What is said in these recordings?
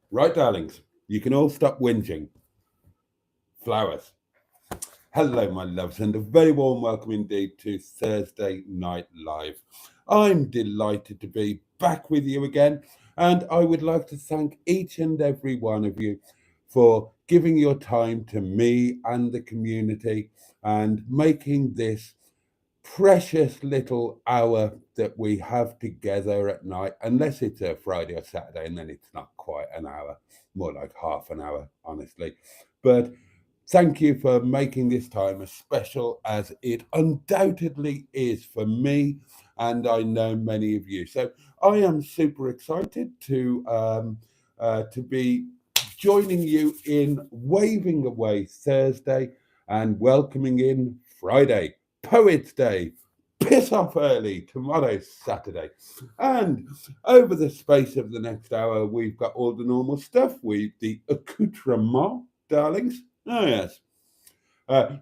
Right, darlings, you can all stop whinging. Flowers. Hello, my loves, and a very warm welcome indeed to Thursday Night Live. I'm delighted to be back with you again, and I would like to thank each and every one of you for giving your time to me and the community and making this precious little hour that we have together at night, unless it's a Friday or Saturday, and then it's not quite an hour, more like half an hour, honestly. But thank you for making this time as special as it undoubtedly is for me, and I know many of you. So I am super excited to be joining you in Waving Away Thursday and welcoming in Friday, Poets Day. Piss off early. Tomorrow's Saturday. And over the space of the next hour, we've got all the normal stuff. The accoutrement, darlings. Oh, yes.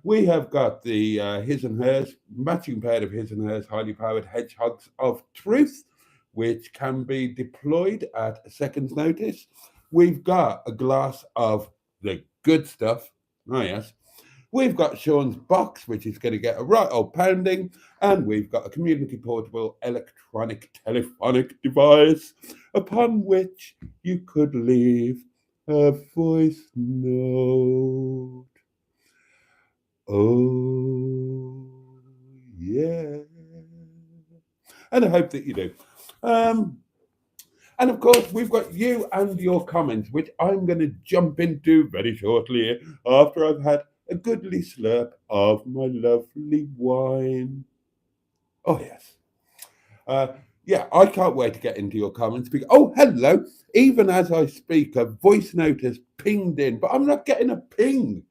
We have got the his and hers, matching pair of his and hers highly powered hedgehogs of truth, which can be deployed at a second's notice. We've got a glass of the good stuff. Oh, yes. We've got Sean's box, which is going to get a right old pounding, and we've got a community portable electronic telephonic device upon which you could leave a voice note. Oh, yeah. And I hope that you do. Um, and of course, we've got you and your comments, which I'm going to jump into very shortly after I've had a goodly slurp of my lovely wine. Oh, yes. Uh, yeah, I can't wait to get into your comments. Because, oh, hello. Even as I speak, a voice note has pinged in, but I'm not getting a ping.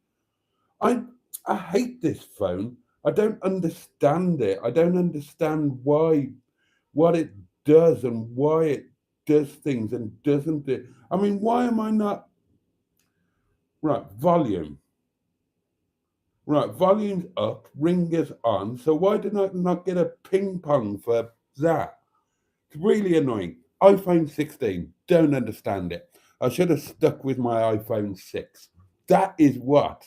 I I hate this phone. I don't understand it. I don't understand what it does and why it does things and doesn't it. I mean, why am I not right? Volume. Right, volume's up, ringer's on. So why did I not get a ping pong for that? It's really annoying. iPhone 16, don't understand it. I should have stuck with my iPhone 6. That is what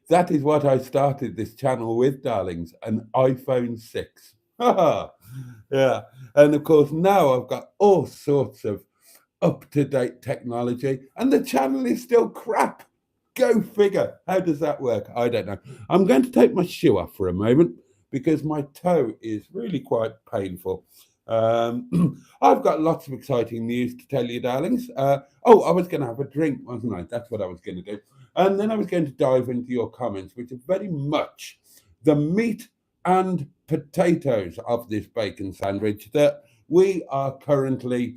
That is what I started this channel with, darlings, an iPhone 6. Yeah. And of course, now I've got all sorts of up to date technology, and the channel is still crap. Go figure. How does that work? I don't know. I'm going to take my shoe off for a moment because my toe is really quite painful. I've got lots of exciting news to tell you, darlings. I was going to have a drink, wasn't I? That's what I was going to do. And then I was going to dive into your comments, which are very much the meat and potatoes of this bacon sandwich that we are currently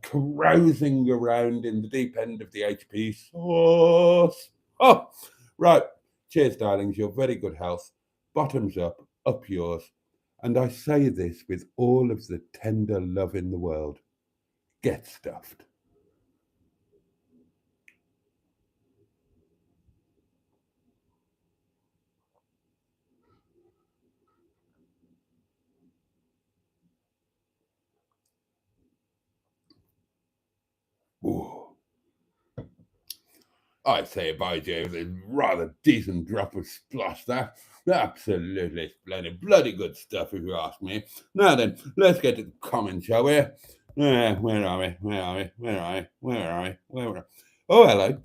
carousing around in the deep end of the HP sauce. Oh, right. Cheers, darlings. Your very good health. Bottoms up yours. And I say this with all of the tender love in the world. Get stuffed. Ooh. I say, by Jove, a rather decent drop of splosh there. Absolutely splendid. Bloody good stuff, if you ask me. Now then, let's get to the comments, shall we? Where are we? Where are we? Where are we? Where are we? Where are we? Oh, hello.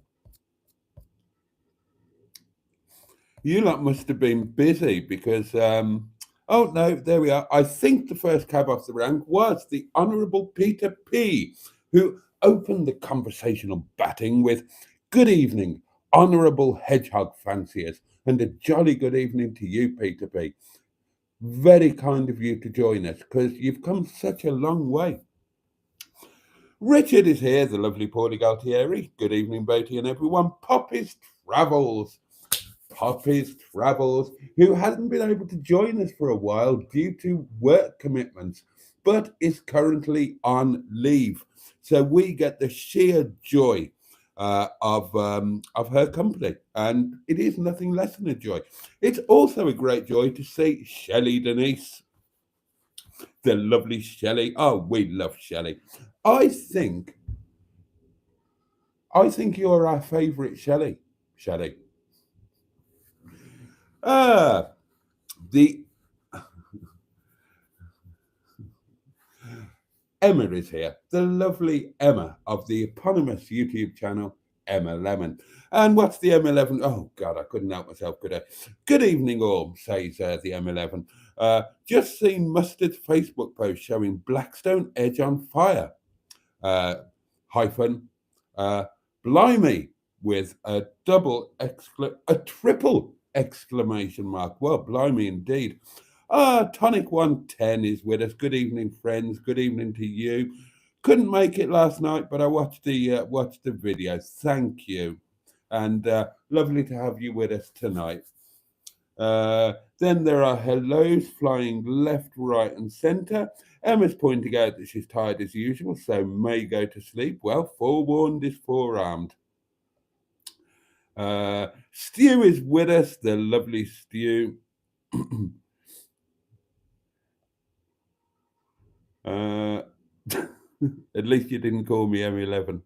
You lot must have been busy because, oh no, there we are. I think the first cab off the rank was the Honourable Peter P., who opened the conversational batting with, "Good evening, Honourable Hedgehog fanciers, and a jolly good evening to you, Peter P. Very kind of you to join us because you've come such a long way." Richard is here, the lovely Paulie Galtieri. Good evening, Boaty and everyone. Poppy's Travels, who hasn't been able to join us for a while due to work commitments, but is currently on leave. So we get the sheer joy of her company, and it is nothing less than a joy. It's also a great joy to see Shelley Denise, the lovely Shelley. Oh, we love Shelley. I think I think you're our favourite Shelley. Shelley. Ah, the Emma is here, the lovely Emma of the eponymous YouTube channel Emma Lemon. And what's the M11? Oh God, I couldn't help myself, could I? Good evening, all, says the M11. Just seen Mustard's Facebook post showing Blackstone Edge on fire. Uh, hyphen, uh, blimey, with a triple exclamation mark. Well, blimey indeed. Tonic 110 is with us. Good evening, friends. Good evening to you. Couldn't make it last night, but I watched the video. Thank you, and lovely to have you with us tonight. Then there are hellos flying left, right, and centre. Emma's pointing out that she's tired as usual, so may go to sleep. Well, forewarned is forearmed. Stu is with us, the lovely Stu. At least you didn't call me M11.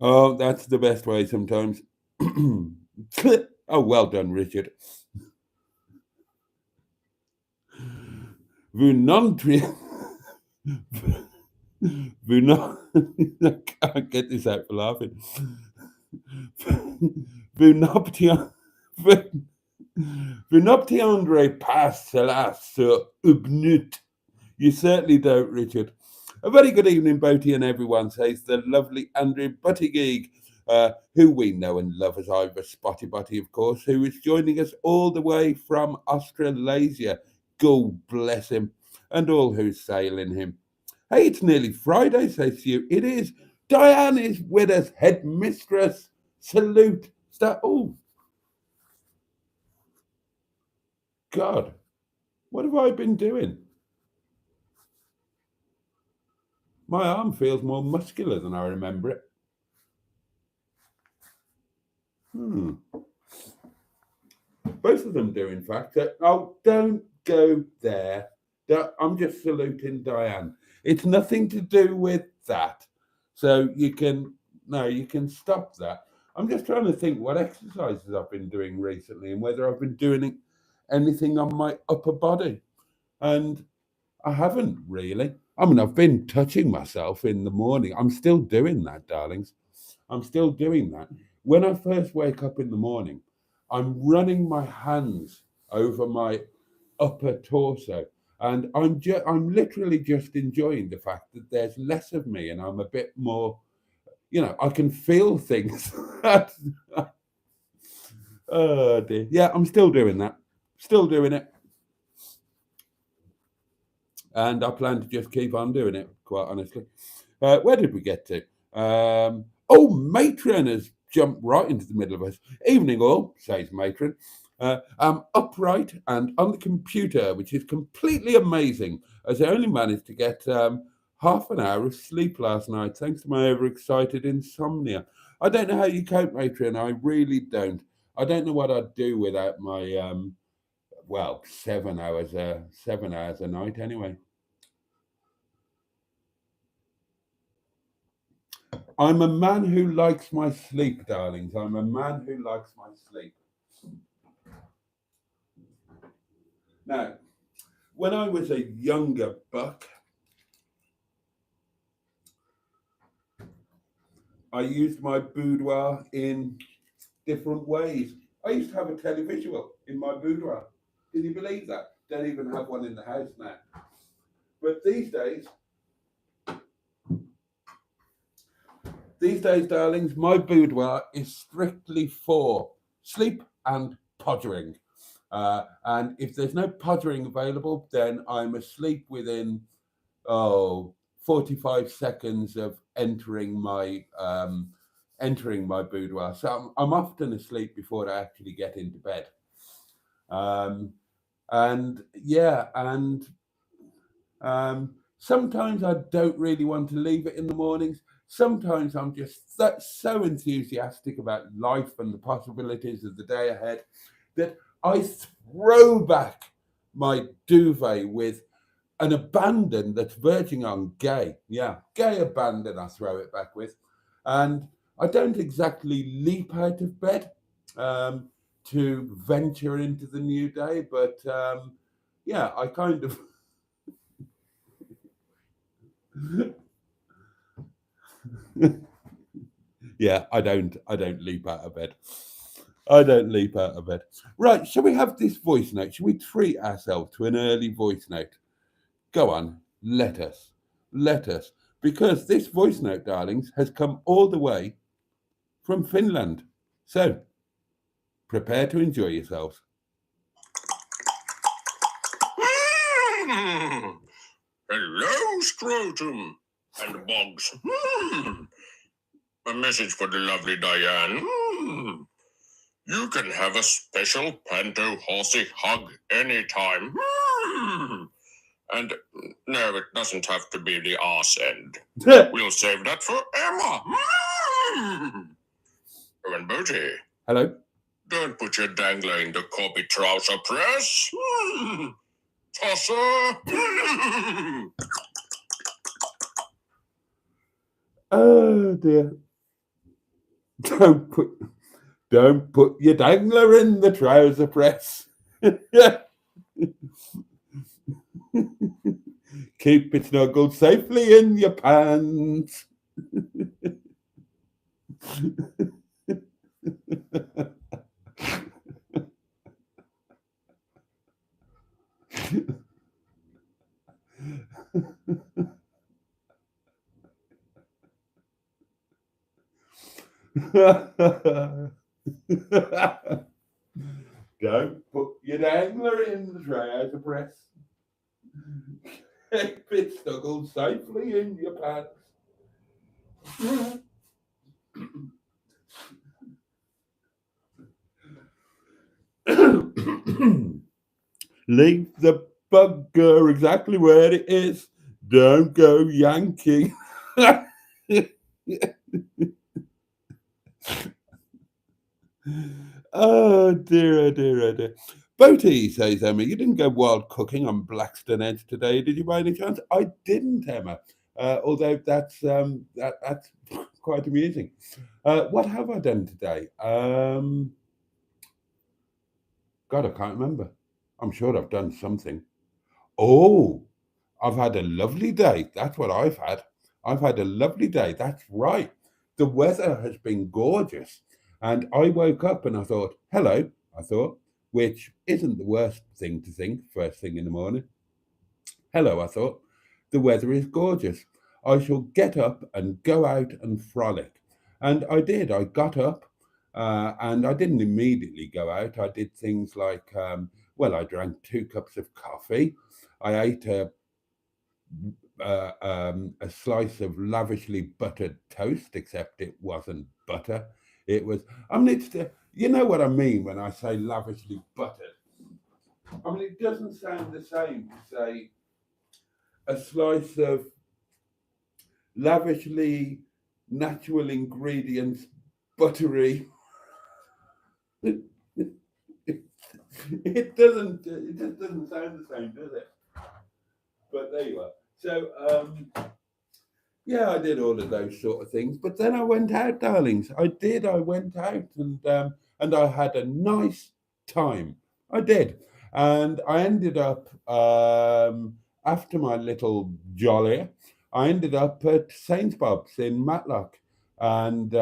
Oh, that's the best way sometimes. Oh, well done, Richard. Vunantri. I can't get this out for laughing. Vunoptiandre pass celas ubnut. You certainly don't, Richard. A very good evening, Boaty and everyone, says the lovely Andrew Buttigieg, who we know and love as Ivor Spotty Butty, of course, who is joining us all the way from Australasia. God bless him, and all who sail in him. Hey, it's nearly Friday, says you. It is. Diane is with us, headmistress. Salute. Oh, God, what have I been doing? My arm feels more muscular than I remember it. Both of them do, in fact. Oh, don't go there. I'm just saluting Diane. It's nothing to do with that. So you can stop that. I'm just trying to think what exercises I've been doing recently and whether I've been doing anything on my upper body. And I haven't really. I mean, I've been touching myself in the morning. I'm still doing that, darlings. I'm still doing that. When I first wake up in the morning, I'm running my hands over my upper torso, and I'm literally just enjoying the fact that there's less of me, and I'm a bit more. I can feel things. Oh dear. Yeah, I'm still doing that. Still doing it. And I plan to just keep on doing it, quite honestly. Where did we get to? Matron has jumped right into the middle of us. Evening all, says Matron. I'm upright and on the computer, which is completely amazing, as I only managed to get half an hour of sleep last night, thanks to my overexcited insomnia. I don't know how you cope, Matron. I really don't. I don't know what I'd do without my 7 hours a night anyway. I'm a man who likes my sleep, darlings. I'm a man who likes my sleep. Now, when I was a younger buck, I used my boudoir in different ways. I used to have a televisual in my boudoir. Can you believe that? Don't even have one in the house now. But these days, darlings, my boudoir is strictly for sleep and pottering. And if there's no pottering available, then I'm asleep within 45 seconds of entering my boudoir. So I'm often asleep before I actually get into bed. Sometimes I don't really want to leave it in the mornings. sometimes I'm just so enthusiastic about life and the possibilities of the day ahead that I throw back my duvet with an abandon that's verging on gay. Yeah, gay abandon, I throw it back with. And I don't exactly leap out of bed um, to venture into the new day, but yeah, I kind of. Yeah, I don't leap out of bed. I don't leap out of bed. Right, shall we have this voice note? Shall we treat ourselves to an early voice note? Go on, let us. Let us. Because this voice note, darlings, has come all the way from Finland. So, prepare to enjoy yourselves. Hello, Scrotum and Boggs. A message for the lovely Diane. You can have a special panto horsey hug anytime. And no, it doesn't have to be the arse end. We'll save that for Emma. Oh, and Boaty, Hello? don't put your dangler in the copy trouser press. Tosser. Oh dear. Don't put your dangler in the trouser press. Keep it snuggled safely in your pants. Don't put your dangler in the trouser press. Keep it snuggled safely in your pants. Leave the bugger exactly where it is. Don't go yanking. Oh dear, oh dear, oh dear. Boaty, says Emma, you didn't go wild cooking on Blackstone Edge today, did you by any chance? I didn't, Emma. Although that's quite amusing. What have I done today? God, I can't remember. I'm sure I've done something. Oh, I've had a lovely day. That's what I've had. I've had a lovely day. That's right. The weather has been gorgeous. And I woke up and I thought, hello, I thought, which isn't the worst thing to think first thing in the morning. Hello, I thought, the weather is gorgeous. I shall get up and go out and frolic. And I did. I got up and I didn't immediately go out. I did things like, well, I drank 2 cups of coffee. I ate a slice of lavishly buttered toast, except it wasn't butter. It was, I mean, you know what I mean when I say lavishly buttered. I mean, it doesn't sound the same to say a slice of lavishly natural ingredients, buttery. It just doesn't sound the same, does it? But there you are. So, yeah, I did all of those sort of things. But then I went out, darlings. I did. I went out and I had a nice time. I did. And I ended up after my little jolly, I ended up at Saint Bob's in Matlock, and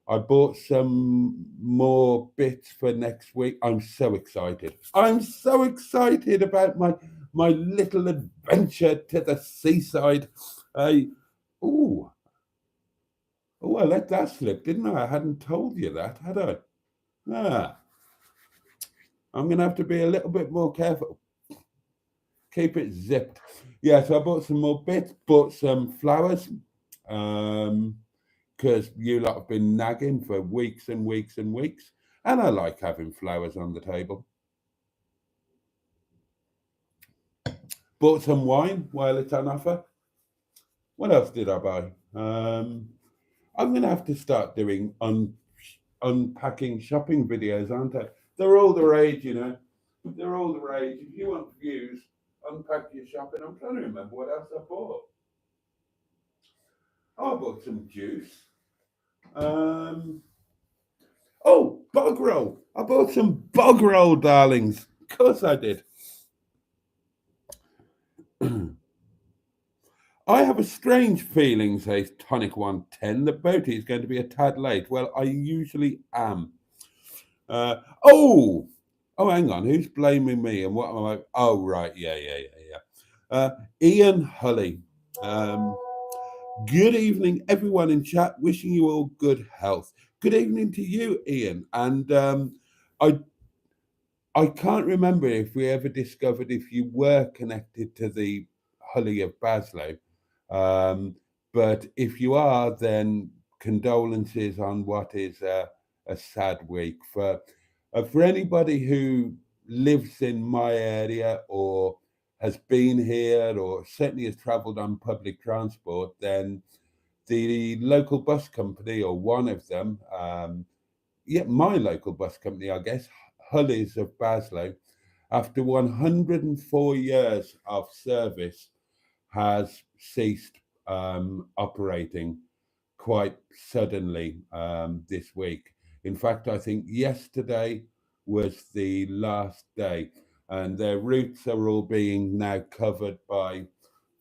I bought some more bits for next week. I'm so excited. I'm so excited about my little adventure to the seaside. Oh, oh, I let that slip, didn't I? I hadn't told you that, had I? Ah, I'm going to have to be a little bit more careful. Keep it zipped. Yeah, so I bought some more bits, bought some flowers, because you lot have been nagging for weeks and weeks and weeks, and I like having flowers on the table. Bought some wine while it's on offer. What else did I buy? I'm going to have to start doing unpacking shopping videos, aren't I? They're all the rage, you know. They're all the rage. If you want views, unpack your shopping. I'm trying to remember what else I bought. Oh, I bought some juice. Um, oh, bog roll. I bought some bog roll, darlings. Of course I did. I have a strange feeling, says Tonic 110, that Boaty is going to be a tad late. Well, I usually am. Uh, oh, hang on. Who's blaming me? And what am I? Oh, right. Yeah. Ian Hully. Um, Good evening, everyone in chat. Wishing you all good health. Good evening to you, Ian. And I I can't remember if we ever discovered if you were connected to the Hully of Baslow. Um, but if you are, then condolences on what is a sad week. For anybody who lives in my area or has been here or certainly has travelled on public transport, then the local bus company or one of them, my local bus company, I guess, Hullies of Baslow, after 104 years of service, has ceased operating quite suddenly this week. In fact, I think yesterday was the last day, and their routes are all being now covered by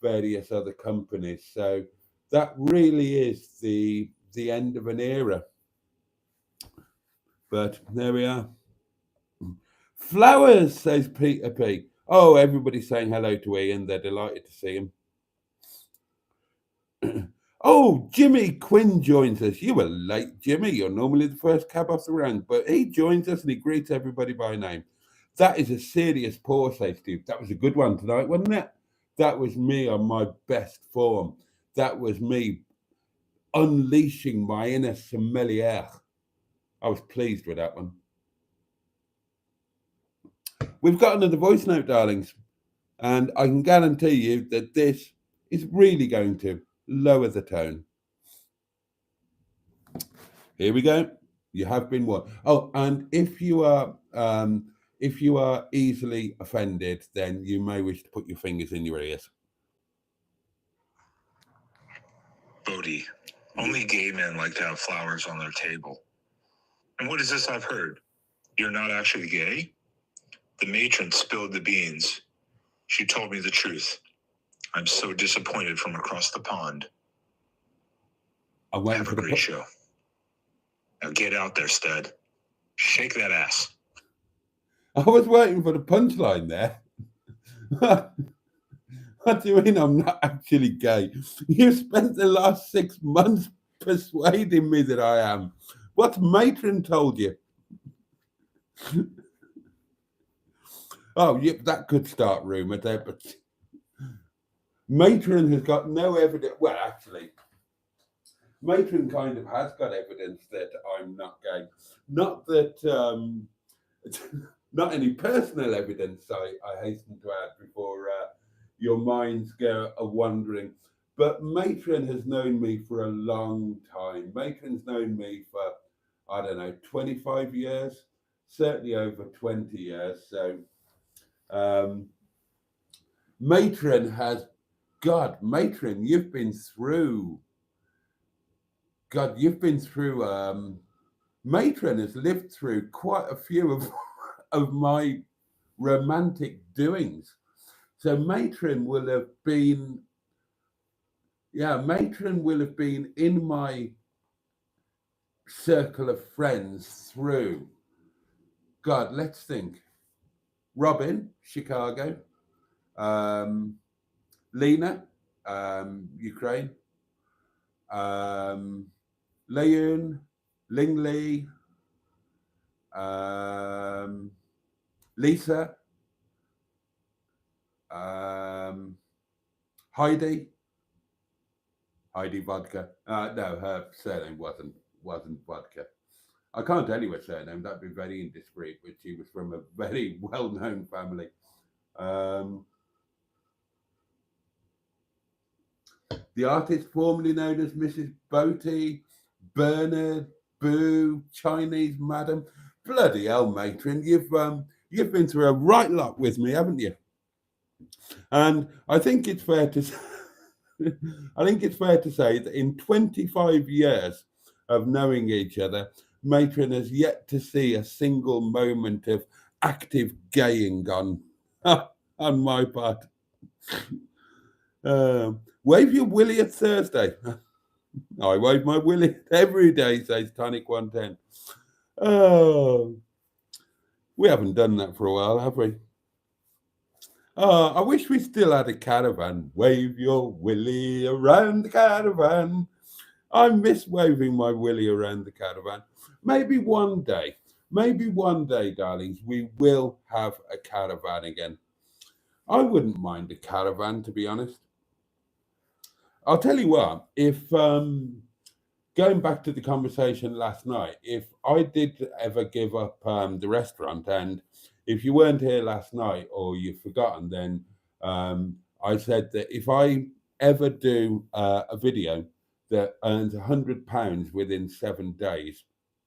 various other companies. So that really is the end of an era. But there we are. Flowers, says Peter P. Oh, everybody's saying hello to Ian. They're delighted to see him. Oh, Jimmy Quinn joins us. You were late, Jimmy. You're normally the first cab off the rank, but he joins us and he greets everybody by name. That is a serious pour, says Steve. That was a good one tonight, wasn't it? That was me on my best form. That was me unleashing my inner sommelier. I was pleased with that one. We've got another voice note, darlings, and I can guarantee you that this is really going to lower the tone. Here we go. You have been warned. Oh, and if you are easily offended, then you may wish to put your fingers in your ears. Boaty, only gay men like to have flowers on their table. And what is this I've heard? You're not actually gay? The matron spilled the beans. She told me the truth. I'm so disappointed from across the pond. I'm waiting Have for a the great show. Now get out there, stud. Shake that ass. I was waiting for the punchline there. What do you mean I'm not actually gay? You spent the last 6 months persuading me that I am. What's matron told you? Oh, yeah, that could start rumour there, but matron has got no evidence. Well, actually, matron kind of has got evidence that I'm not gay. Not that, not any personal evidence, I hasten to add before your minds go a wandering. But matron has known me for a long time. Matron's known me for, I don't know, 25 years, certainly over 20 years. So matron has, God, matron, you've been through, matron has lived through quite a few of my romantic doings. So matron will have been in my circle of friends through, God, let's think. Robin, Chicago. Lena, Ukraine. Leon, Lingley. Lisa. Heidi Vodka. No, her surname wasn't Vodka. I can't tell you her surname. That'd be very indiscreet. But she was from a very well-known family. The artist formerly known as Mrs. Boaty. Bernard, Boo, Chinese Madam. Bloody hell, matron, you've been through a right lot with me, haven't you? And I think it's fair to I think it's fair to say that in 25 years of knowing each other, matron has yet to see a single moment of active gaying on my part. Wave your willy at Thursday. I wave my willy every day, says Tonic 110. Oh, we haven't done that for a while, have we? I wish we still had a caravan. Wave your willy around the caravan. I miss waving my willy around the caravan. Maybe one day, darlings, we will have a caravan again. I wouldn't mind a caravan, to be honest. I'll tell you what, if going back to the conversation last night, if I did ever give up the restaurant, and if you weren't here last night or you've forgotten, then I said that if I ever do a video that earns £100 within 7 days,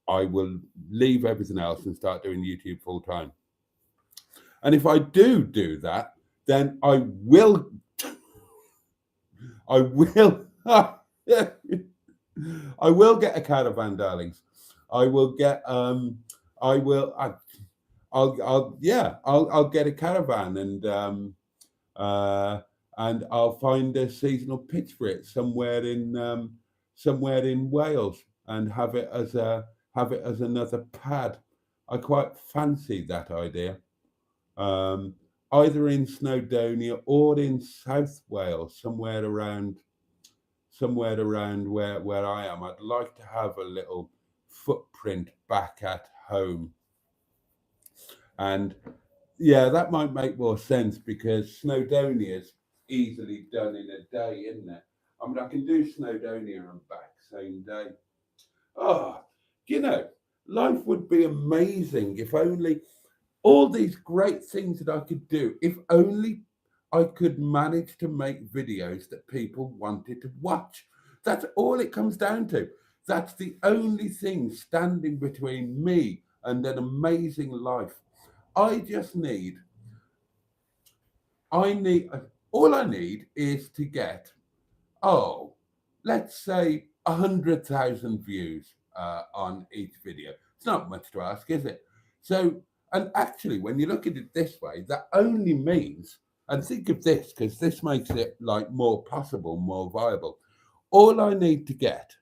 I will leave everything else and start doing YouTube full time. And if I do that, then I will I will get a caravan, darlings. I'll get a caravan, and I'll find a seasonal pitch for it somewhere in Wales and have it as another pad. I quite fancy that idea. Either in Snowdonia or in South Wales, somewhere around where I am. I'd like to have a little footprint back at home. And yeah, that might make more sense because Snowdonia is easily done in a day, isn't it? I mean, I can do Snowdonia and back same day. Oh, life would be amazing if only all these great things that I could do, if only I could manage to make videos that people wanted to watch. That's all it comes down to. That's the only thing standing between me and an amazing life. All I need is to get, let's say 100,000 views on each video. It's not much to ask, is it? So, and actually, when you look at it this way, that only means, and think of this, because this makes it like more possible, more viable. All I need to get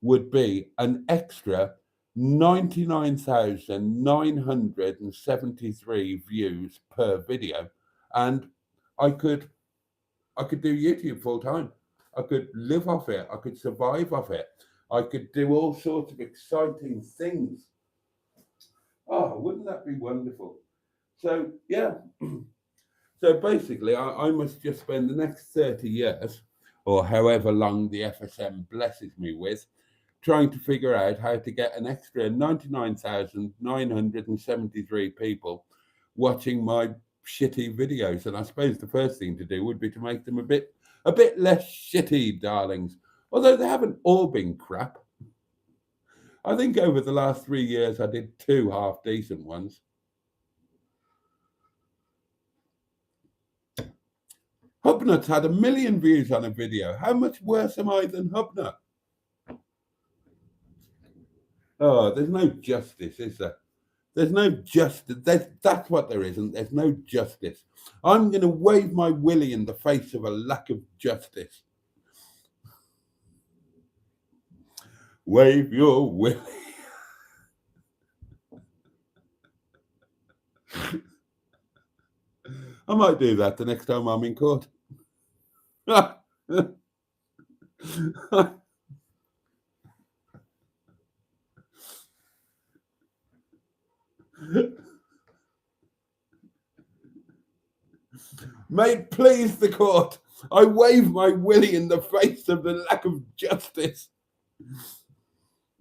would be an extra 99,973 views per video, and I could do YouTube full time. I could live off it. I could survive off it. I could do all sorts of exciting things. Oh, wouldn't that be wonderful? So, yeah. So basically, I must just spend the next 30 years, or however long the FSM blesses me with, trying to figure out how to get an extra 99,973 people watching my shitty videos. And I suppose the first thing to do would be to make them a bit less shitty, darlings. Although they haven't all been crap. I think over the last 3 years, I did 2 half-decent ones. Hubnut's had 1 million views on a video. How much worse am I than Hubnut? Oh, there's no justice, is there? There's no justice. That's what there isn't. There's no justice. I'm going to wave my willy in the face of a lack of justice. Wave your willy. I might do that the next time I'm in court. May it please the court, I wave my willy in the face of the lack of justice.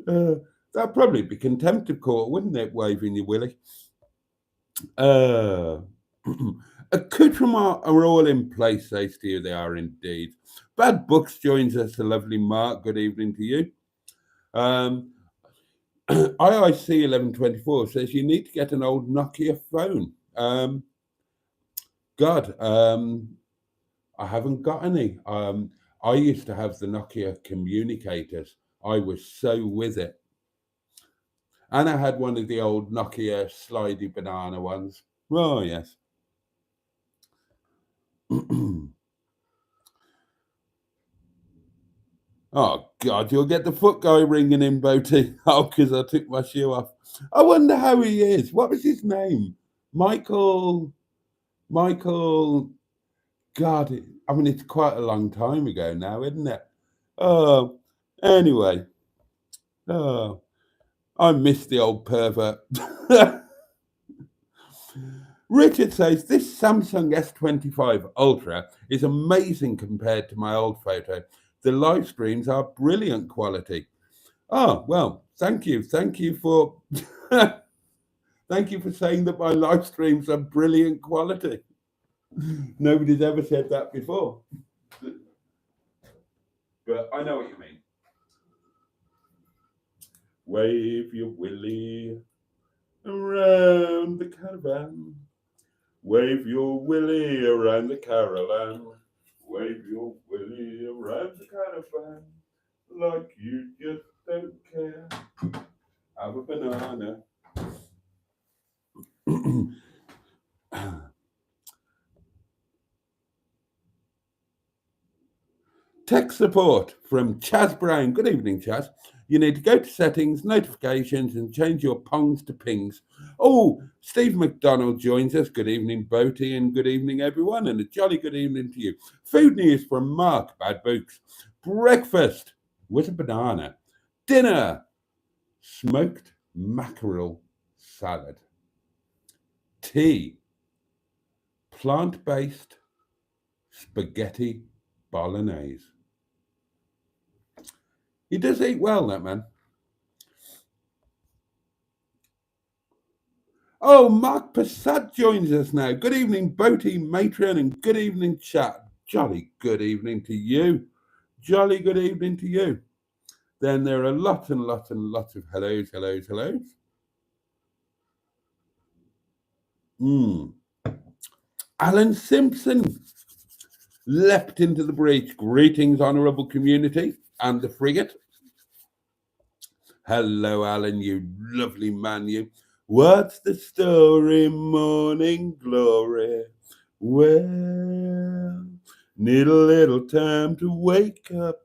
That'd probably be contempt of court, wouldn't it, waving your willy? Accoutrements are all in place, says Steve. They are indeed. Bad Books joins us, the lovely Mark. Good evening to you. IIC 1124 says you need to get an old Nokia phone. God, I haven't got any. I used to have the Nokia communicators. I was so with it. And I had one of the old Nokia slidey banana ones. Oh, yes. Oh, God, you'll get the foot guy ringing in, Boaty. Oh, because I took my shoe off. I wonder how he is. What was his name? Michael. God, I mean, it's quite a long time ago now, isn't it? Oh, anyway. Oh, I miss the old pervert. Richard says, this Samsung S25 Ultra is amazing compared to my old photo. The live streams are brilliant quality. Oh, well, thank you. Thank you for thank you for saying that my live streams are brilliant quality. Nobody's ever said that before. But I know what you mean. Wave your willy around the caravan. Wave your willy around the caravan. Wave your willy around the caravan. Like you just don't care. Have a banana. Tech support from Chaz Brown. Good evening, Chaz. You need to go to settings, notifications, and change your pongs to pings. Oh, Steve McDonald joins us. Good evening, Boaty, and good evening, everyone, and a jolly good evening to you. Food news from Mark, Bad Books. Breakfast with a banana. Dinner, smoked mackerel salad. Tea, plant-based spaghetti bolognese. He does eat well, that man. Oh, Mark Passat joins us now. Good evening, Boaty, Matron, and good evening, chat. Jolly good evening to you. Jolly good evening to you. Then there are lots and lots and lots of hellos. Alan Simpson leapt into the breach. Greetings, honourable community and the frigate. Hello, Alan, you lovely man, you. What's the story, morning glory? Well, need a little time to wake up.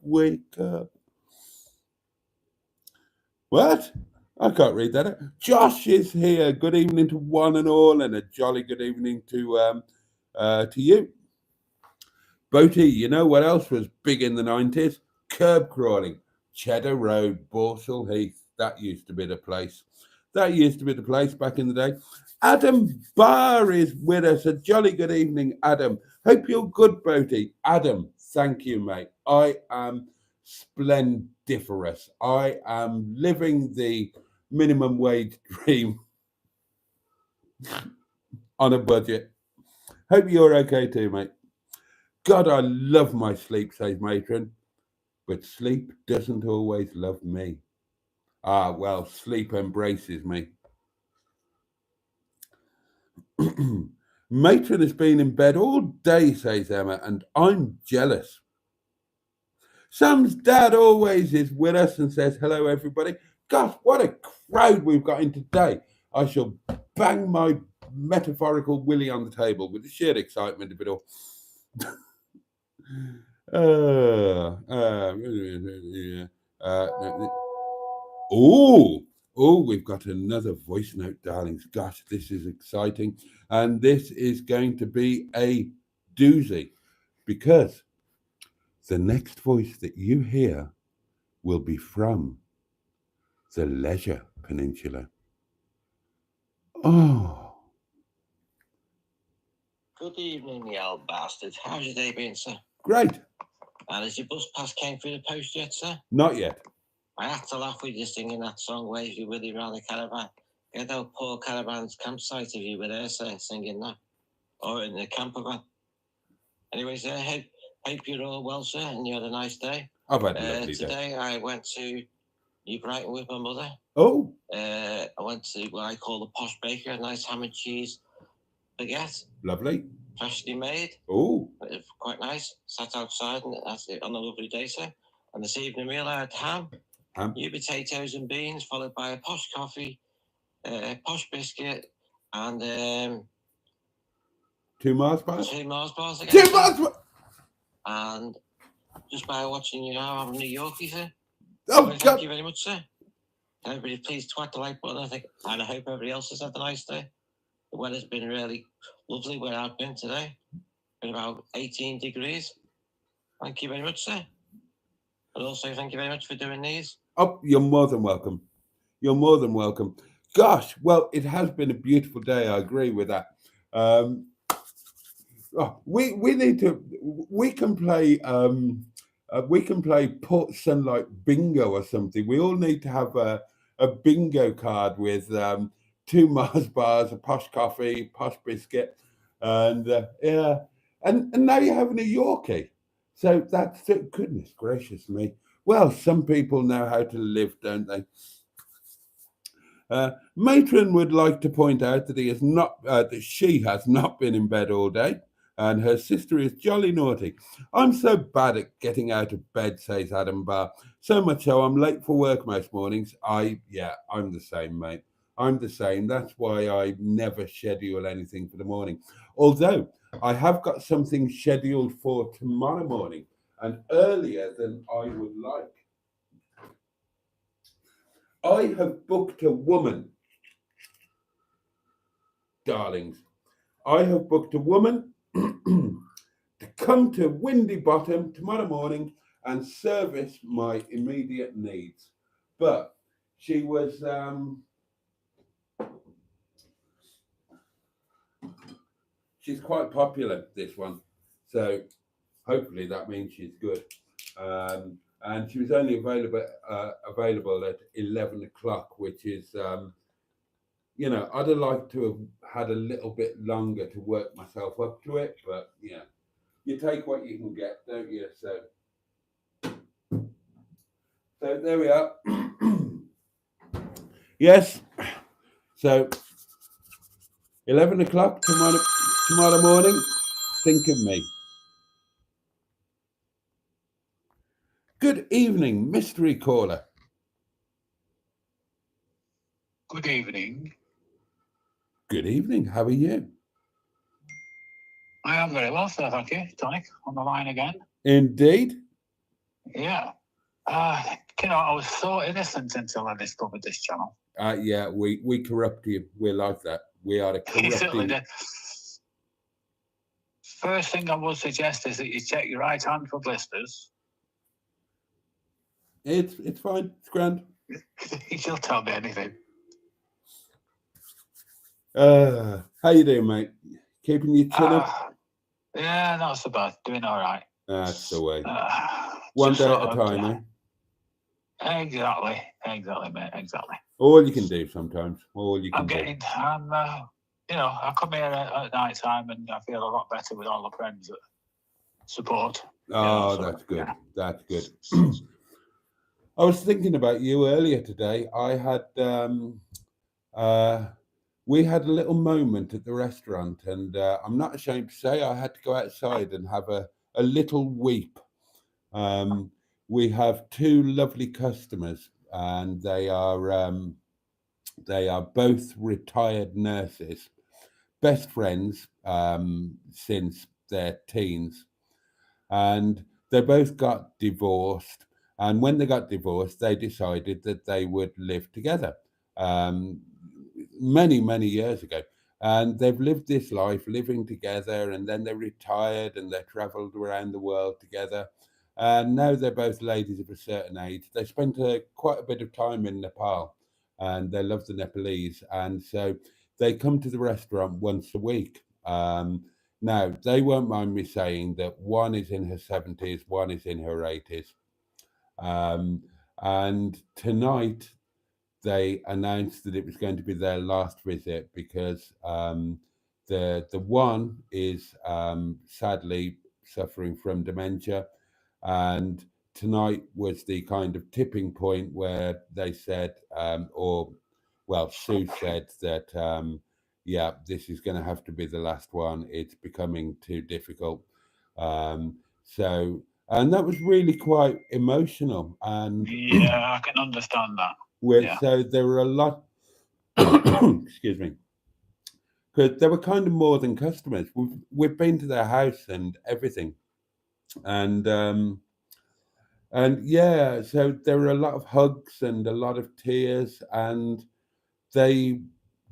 What? I can't read that. Josh is here. Good evening to one and all, and a jolly good evening to you. Boaty, you know what else was big in the 90s? Curb crawling. Cheddar Road, Borsall Heath. That used to be the place. That used to be the place back in the day. Adam Barr is with us. A jolly good evening, Adam. Hope you're good, Boaty. Adam, thank you, mate. I am splendiferous. I am living the minimum wage dream on a budget. Hope you're okay too, mate. God, I love my sleep, says Matron, but sleep doesn't always love me. Ah, well, sleep embraces me. Matron has been in bed all day, says Emma, and I'm jealous. Sam's dad always is with us and says, hello, everybody. Gosh, what a crowd we've got in today. I shall bang my metaphorical willy on the table with the sheer excitement of it all. We've got another voice note, darlings. Gosh, this is exciting. And this is going to be a doozy because the next voice that you hear will be from the Leisure Peninsula. Oh. Good evening, you old bastards. How's your day been, sir? Great. And has your bus pass came through the post yet, sir? Not yet. I had to laugh with you singing that song, Wave You Willie Round the Caravan. Get out poor caravan's campsite if you were there, sir, singing that. Or in the camper van. Anyway, sir, hope you're all well, sir, and you had a nice day. I've had a lovely day. Today I went to New Brighton with my mother. Oh, I went to what I call the Posh Baker, a nice ham and cheese baguette, lovely. freshly made. Oh, It was quite nice. Sat outside and that's it on a lovely day, sir. And this evening meal, I had ham, new potatoes and beans, followed by a posh coffee, posh biscuit, and 2 Mars bars. 2 Mars bars again. 2 sir. Mars bars. And just by watching you now, I'm a New Yorkie, sir. Oh, Well, thank God. you very much, sir. Everybody, please twat the like button. And I hope everybody else has had a nice day. The weather's been really lovely where I've been today. Been about 18 degrees. Thank you very much, sir. And also, thank you very much for doing these. Oh, you're more than welcome. You're more than welcome. Gosh, well, it has been a beautiful day. I agree with that. We need to. We can play. We can play Port Sunlight Bingo or something. We all need to have a bingo card with 2 Mars bars, a posh coffee, posh biscuit, and yeah, and now you have a New Yorkie. So that's it. Goodness gracious me. Well, some people know how to live, don't they? Matron would like to point out that he is not that she has not been in bed all day, and her sister is jolly naughty. I'm so bad at getting out of bed, says Adam Barr. So much so I'm late for work most mornings. I'm the same, mate. I'm the same. That's why I never schedule anything for the morning. Although I have got something scheduled for tomorrow morning, and earlier than I would like. I have booked a woman, darlings. I have booked a woman to come to Windy Bottom tomorrow morning and service my immediate needs. But she was, she's quite popular, this one. So hopefully that means she's good. And she was only available at 11 o'clock, which is, I'd have liked to have had a little bit longer to work myself up to it, but you take what you can get, don't you? So there we are. Yes. So 11 o'clock tomorrow morning. Think of me. Good evening, mystery caller. Good evening. Good evening. How are you? I am very well, sir. Thank you, Tonic. On the line again. Indeed. Yeah. I was so innocent until I discovered this channel. Yeah, we corrupt you. We're like that. We are a You certainly corrupting. did. First thing I would suggest is that you check your right hand for blisters. It's fine. It's grand. She'll tell me anything. How you doing, mate? Keeping your chin up? Yeah, not so bad. Doing all right. That's the way. One day at a time, eh? Exactly, mate. Exactly. All you can do sometimes. All you can do. I come here at night time and I feel a lot better with all the friends that support. Oh, that's good. Yeah. That's good. I was thinking about you earlier today. I had we had a little moment at the restaurant, and I'm not ashamed to say I had to go outside and have a little weep. We have 2 lovely customers, and they are both retired nurses, best friends since their teens, and they both got divorced. And when they got divorced, they decided that they would live together. Many years ago, and they've lived this life living together, and then they retired and they traveled around the world together, and now they're both ladies of a certain age. They spent quite a bit of time in Nepal, and they love the Nepalese, and so they come to the restaurant once a week. Now they won't mind me saying that one is in her 70s, one is in her 80s, and tonight they announced that it was going to be their last visit because the one is sadly suffering from dementia, and tonight was the kind of tipping point where they said, Sue said that, yeah, this is going to have to be the last one. It's becoming too difficult. And that was really quite emotional. And Yeah, I can understand that. Yeah. so there were a lot, excuse me, because they were kind of more than customers. We've been to their house and everything. And yeah, so there were a lot of hugs and a lot of tears, and they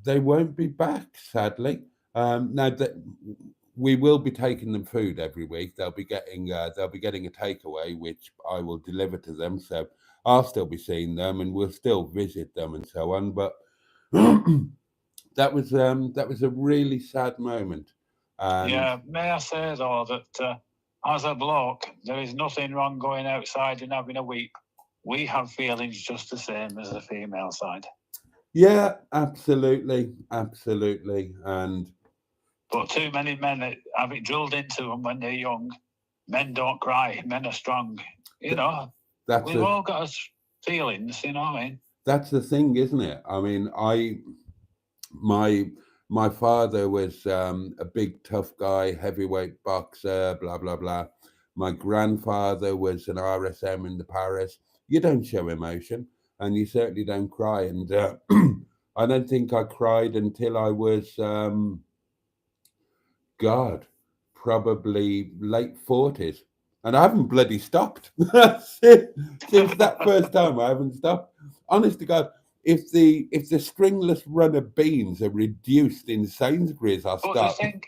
they won't be back, sadly. Now that we will be taking them food every week, they'll be getting a takeaway, which I will deliver to them. So I'll still be seeing them, and we'll still visit them and so on. But that was a really sad moment. And Yeah, may I say though that as a bloke, there is nothing wrong going outside and having a weep. We have feelings just the same as the female side. yeah, absolutely, absolutely, and But too many men have it drilled into them when they're young. Men don't cry. Men are strong. You know, we've all got us feelings. You know what I mean? That's the thing, isn't it? I mean, my father was a big tough guy, heavyweight boxer, blah blah blah. My grandfather was an RSM in the Paris. You don't show emotion, and you certainly don't cry. And I don't think I cried until I was God, probably late 40s, and I haven't bloody stopped since that first time. I haven't stopped. Honest to God, if the stringless run of beans are reduced in Sainsbury's, I'll But stop.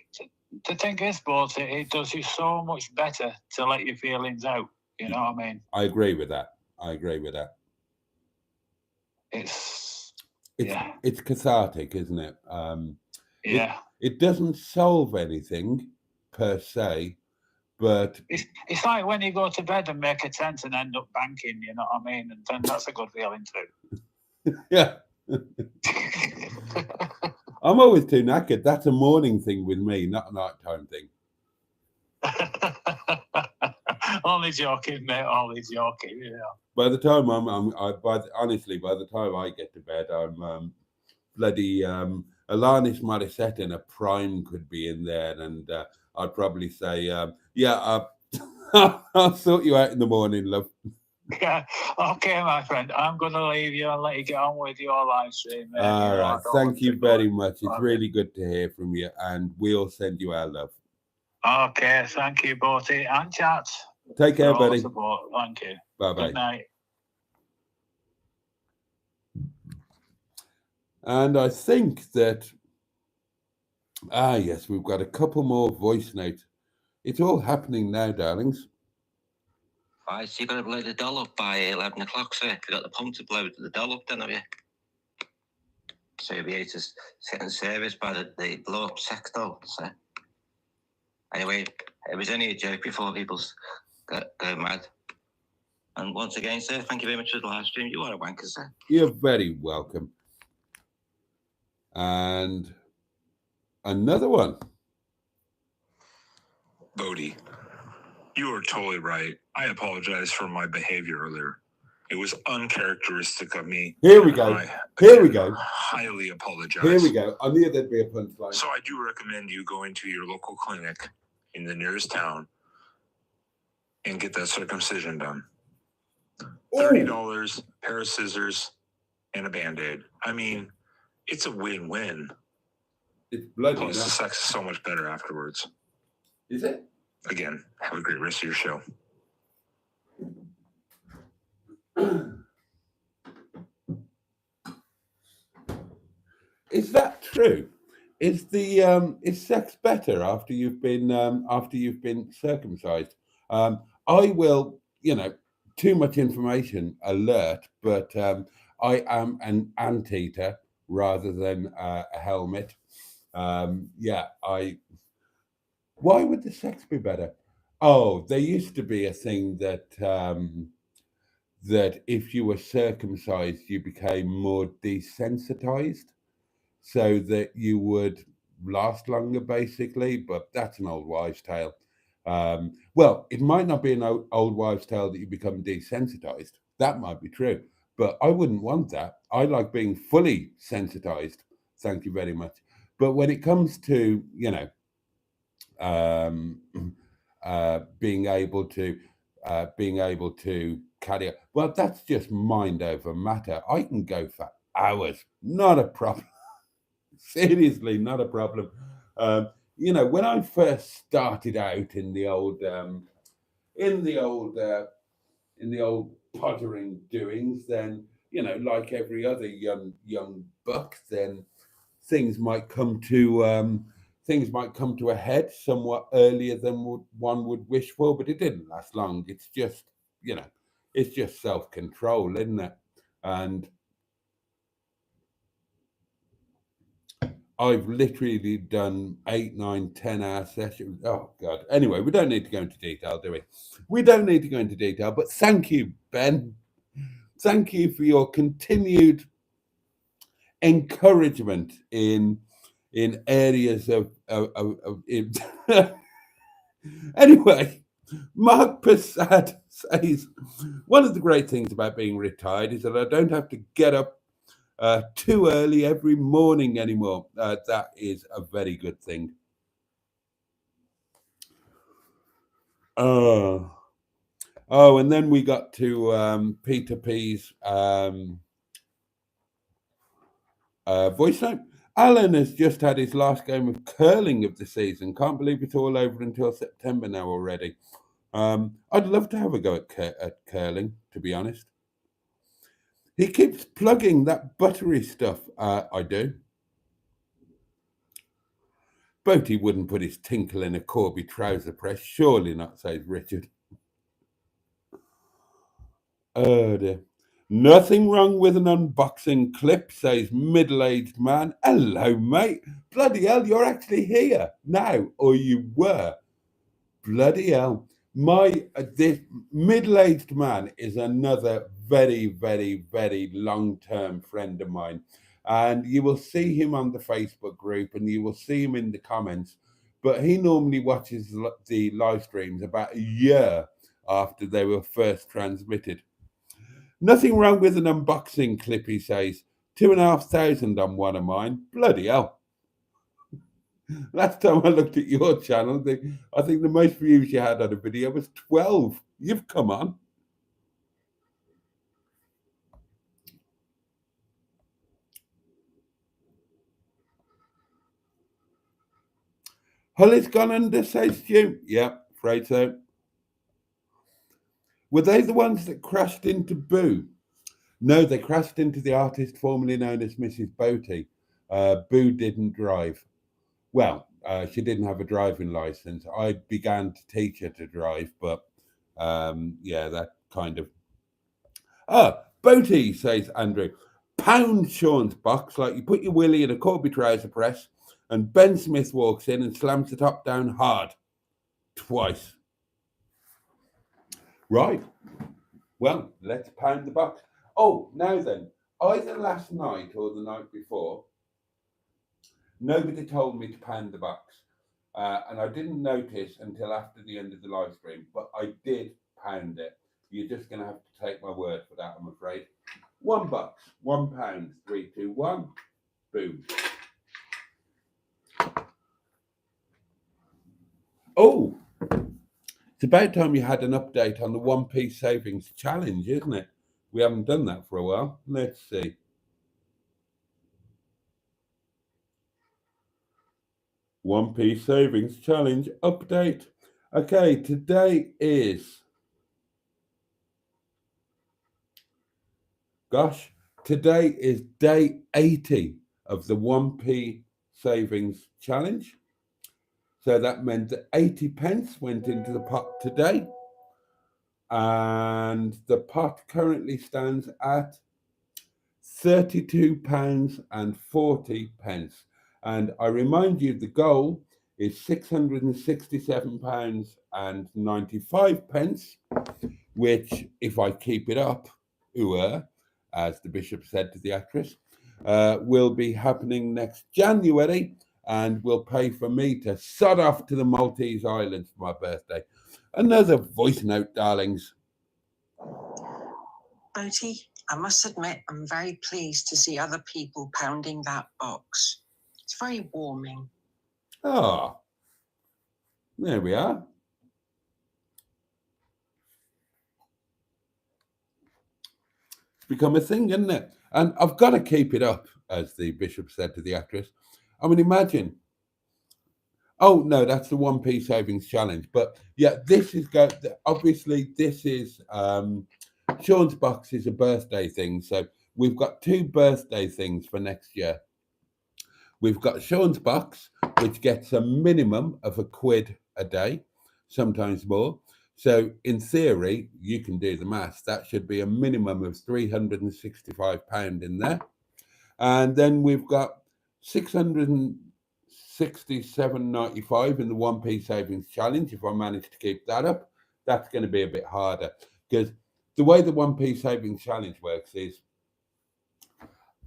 the thing is, Boaty, it does you so much better to let your feelings out. You know what I mean? I agree with that. It's cathartic, isn't it? Yeah. It doesn't solve anything per se, but it's like when you go to bed and make a tent and end up banking. You know what I mean? And then that's a good feeling too. yeah. I'm always too knackered. That's a morning thing with me, not a nighttime thing. Only joking, mate. Only joking. You know. By the time honestly, by the time I get to bed, I'm bloody Alanis Morissette and a Prime could be in there, and I'd probably say, I'll sort you out in the morning, love. Yeah. Okay, my friend. I'm going to leave you and let you get on with your live stream. All right. Thank you very much. It's really good to hear from you, and we'll send you our love. Okay. Thank you, Boaty and chat. Take care, buddy. Support. Thank you. Bye-bye. Good night. And I think that, yes, we've got a couple more voice notes. It's all happening now, darlings. Right, so you've got to blow the doll up by 11 o'clock, sir. You've got the pump to blow the doll up then, have you? So you'll be able to sit in service by the blow up sex doll, sir. Anyway, it was only a joke before people go mad. And once again, sir, thank you very much for the live stream. You are a wanker, sir. You're very welcome. And another one. Boaty, you are totally right. I apologize for my behavior earlier. It was uncharacteristic of me. Here we go. Highly apologize. Here we go. I knew there'd be a punchline. So I do recommend you going to your local clinic in the nearest town and get that circumcision done. $30, pair of scissors, and a Band-Aid. I mean, it's a win-win. It's bloody. Plus, the sex is so much better afterwards. Is it? Again, have a great rest of your show. Is that true? Is sex better after you've been circumcised? I will, too much information alert, but I am an anteater rather than a helmet. Why would the sex be better? Oh, there used to be a thing that that if you were circumcised, you became more desensitized, so that you would last longer, basically. But that's an old wives' tale. Well, it might not be an old wives' tale that you become desensitized. That might be true, but I wouldn't want that. I like being fully sensitized. Thank you very much. But when it comes to, um, being able to carry out, well, that's just mind over matter. I can go for hours, not a problem. Seriously, not a problem. When I first started out in the old in the old pottering doings, then like every other young buck, then things might come to a head somewhat earlier than one would wish for, but it didn't last long. It's just it's just self control, isn't it? And I've literally done 8, 9, 10-hour sessions. Oh God. Anyway, we don't need to go into detail, do we? We don't need to go into detail, but thank you, Ben. Thank you for your continued encouragement in areas of Anyway, Mark Prasad says, one of the great things about being retired is that I don't have to get up too early every morning anymore. That is a very good thing. Oh, and then we got to Peter P's voice note. Alan has just had his last game of curling of the season. Can't believe it's all over until September now already. I'd love to have a go at curling, to be honest. He keeps plugging that buttery stuff. I do. Boaty wouldn't put his tinkle in a Corby trouser press. Surely not, says Richard. Oh dear. Nothing wrong with an unboxing clip, says middle-aged man. Hello, mate. Bloody hell, you're actually here now, or you were. Bloody hell. This middle-aged man is another very, very, very long-term friend of mine. And you will see him on the Facebook group and you will see him in the comments. But he normally watches the live streams about a year after they were first transmitted. Nothing wrong with an unboxing clip, he says. 2,500 on one of mine. Bloody hell. Last time I looked at your channel, I think the most views you had on a video was 12. You've come on. Hull gone under, says Stu. Yep, afraid so. Were they the ones that crashed into Boo? No, they crashed into the artist formerly known as Mrs. Boaty. Boo didn't drive. Well, she didn't have a driving license. I began to teach her to drive, but yeah, that kind of... Boaty, says Andrew. Pound Sean's box like you put your willy in a Corby trouser press and Ben Smith walks in and slams the top down hard. Twice. Right. Well, let's pound the box. Oh, now then, either last night or the night before, nobody told me to pound the box. And I didn't notice until after the end of the live stream, but I did pound it. You're just going to have to take my word for that, I'm afraid. £1, £1, 3, 2, 1, boom. Oh, it's about time you had an update on the One Piece Savings Challenge, isn't it? We haven't done that for a while. Let's see. One Piece Savings Challenge update. Okay, today is... today is day 80 of the 1p savings challenge. So that meant that 80 pence went into the pot today. And the pot currently stands at £32.40. And I remind you, the goal is £667.95, which, if I keep it up, as the bishop said to the actress, will be happening next January. and will pay for me to sod off to the Maltese Islands for my birthday. Another voice note, darlings. Boaty, I must admit I'm very pleased to see other people pounding that box. It's very warming. Ah, there we are. It's become a thing, isn't it? And I've got to keep it up, as the bishop said to the actress. I mean, imagine. Oh no, that's the 1p savings challenge. But yeah, this is obviously this is Sean's box is a birthday thing, so we've got 2 birthday things for next year. We've got Sean's box, which gets a minimum of £1 a day, sometimes more. So in theory, you can do the maths. That should be a minimum of £365 in there. And then we've got £667.95 in the 1p savings challenge. If I manage to keep that up, that's going to be a bit harder, because the way the 1p savings challenge works is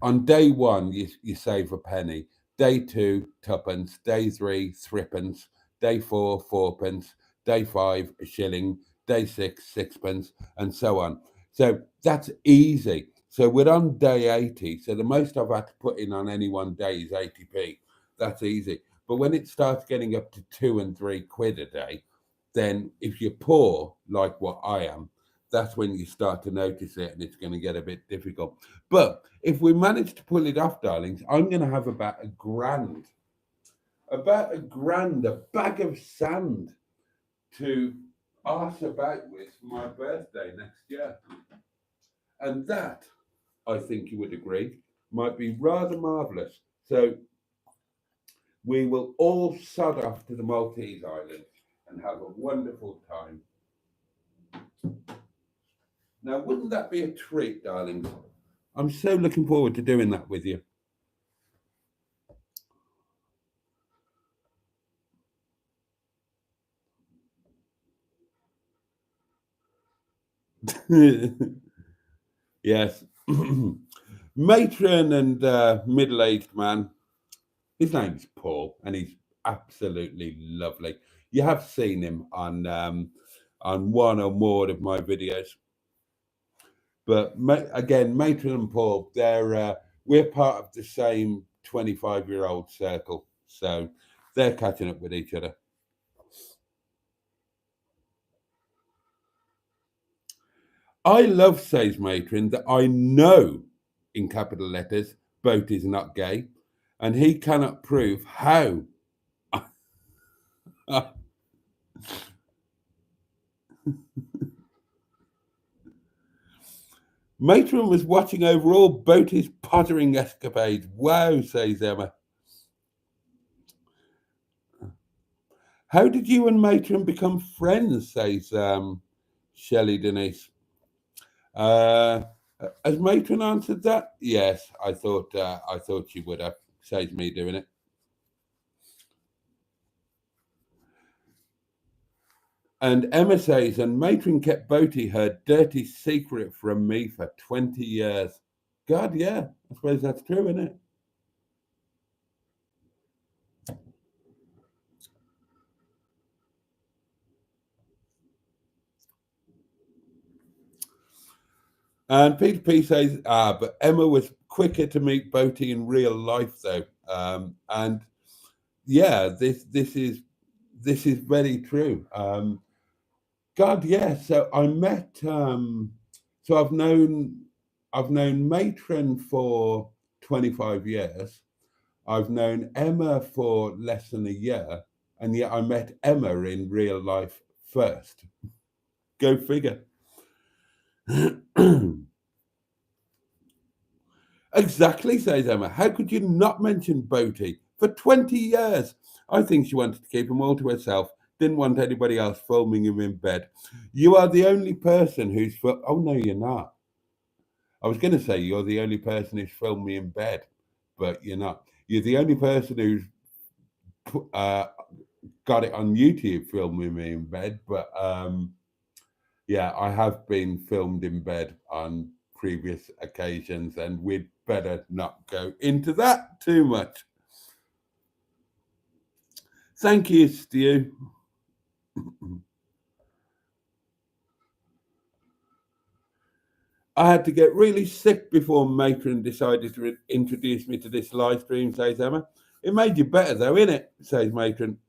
on day 1, you save a penny. Day 2, 2pence. Day 3, 3pence. Day 4, 4pence. Day 5, a shilling. Day 6, 6pence, and so on. So that's easy. So we're on day 80. So the most I've had to put in on any one day is 80p. That's easy. But when it starts getting up to £2 and £3 a day, then if you're poor, like what I am, that's when you start to notice it, and it's going to get a bit difficult. But if we manage to pull it off, darlings, I'm going to have about £1,000, a bag of sand to arse about with for my birthday next year. And that, I think you would agree, might be rather marvellous. So we will all sod off to the Maltese Islands and have a wonderful time. Now, wouldn't that be a treat, darlings? I'm so looking forward to doing that with you. Yes. Matron and middle-aged man. His name's Paul, and he's absolutely lovely. You have seen him on one or more of my videos. But again, Matron and Paul, we're part of the same 25-year-old circle, so they're catching up with each other. I love, says Matron, that I know, in capital letters, Boaty's not gay, and he cannot prove how. Matron was watching over all Boaty's pottering escapades. Wow, says Emma. How did you and Matron become friends, says Shelley Denise. Has Matron answered that? Yes, I thought she would have. Saves me doing it. And Emma says, and Matron kept Boaty her dirty secret from me for 20 years. God, yeah, I suppose that's true, isn't it? And Peter P says, but Emma was quicker to meet Boaty in real life, though. And yeah, this is very true. God, yeah. So I met. So I've known Matron for 25 years. I've known Emma for less than a year, and yet I met Emma in real life first. Go figure. Exactly, says Emma. How could you not mention Boaty? For 20 years. I think she wanted to keep him all to herself. Didn't want anybody else filming him in bed. You are the only person who's... Oh, no, you're not. I was going to say you're the only person who's filmed me in bed, but you're not. You're the only person who's got it on YouTube filming me in bed, but yeah, I have been filmed in bed on previous occasions, and we'd better not go into that too much. Thank you, Stu. I had to get really sick before Matron decided to introduce me to this live stream, says Emma. It made you better, though, innit? Says Matron.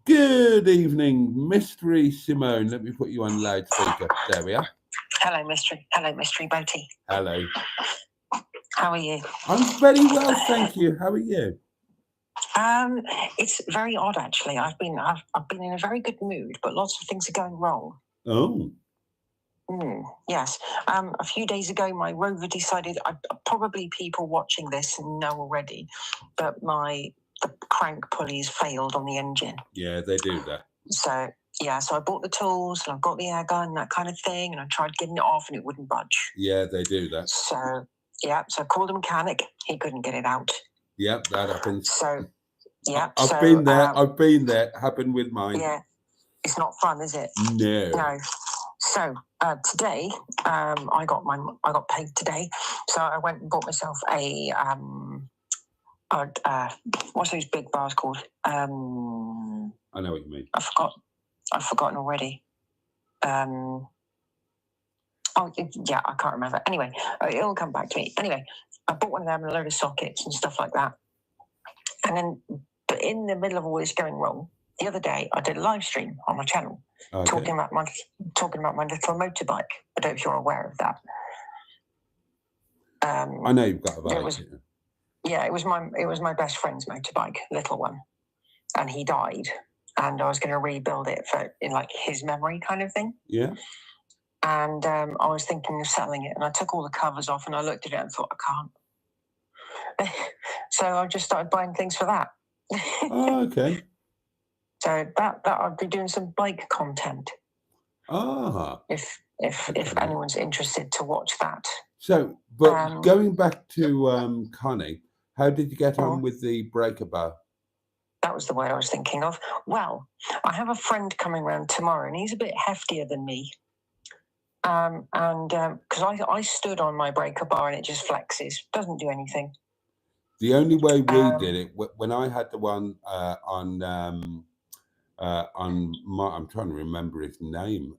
Good evening, Mystery Simone. Let me put you on loudspeaker. There we are. Hello, Mystery. Hello, Mystery Boaty. Hello. How are you? I'm very well, thank you. How are you? It's very odd, actually. I've been in a very good mood, but lots of things are going wrong. Oh. Yes. A few days ago, my rover decided. Probably people watching this know already, but the crank pulleys failed on the engine. Yeah, they do that. So I bought the tools and I've got the air gun, that kind of thing, and I tried getting it off and it wouldn't budge. Yeah, they do that. So I called a mechanic. He couldn't get it out. Yep, that happens. So. Yeah, I've been there. I've been there. Happened with mine. Yeah, it's not fun, is it? No. So today, I got paid today. So I went and bought myself a what's those big bars called? I know what you mean. I've forgotten already. Oh yeah, I can't remember. Anyway, it'll come back to me. Anyway, I bought one of them and a load of sockets and stuff like that. And then, but in the middle of all this going wrong, the other day I did a live stream on my channel talking about my little motorbike. I don't know if you're aware of that. I know you've got a bike. It was my best friend's motorbike, little one, and he died, and I was going to rebuild it in like his memory kind of thing. Yeah. And I was thinking of selling it, and I took all the covers off, and I looked at it and thought, I can't. So I just started buying things for that. Oh, okay. So that I'd be doing some bike content. Ah. If anyone's interested to watch that. So, but going back to Connie, how did you get on with the breaker bar? That was the word I was thinking of. Well, I have a friend coming around tomorrow, and he's a bit heftier than me. Because I stood on my breaker bar and it just flexes, doesn't do anything. The only way we did it, when I had the one on I'm trying to remember his name.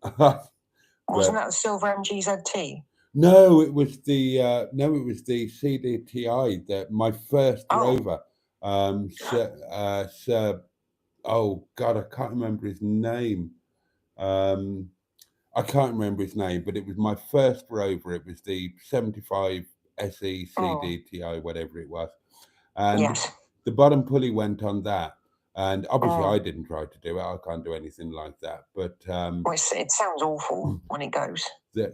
Wasn't that the silver MGZT? No, it was the CDTI, that my first rover. Oh God, I can't remember his name. I can't remember his name, but it was my first rover. It was the 75 SE CDTI, whatever it was. And the bottom pulley went on that. And obviously I didn't try to do it. I can't do anything like that. But it sounds awful when it goes. So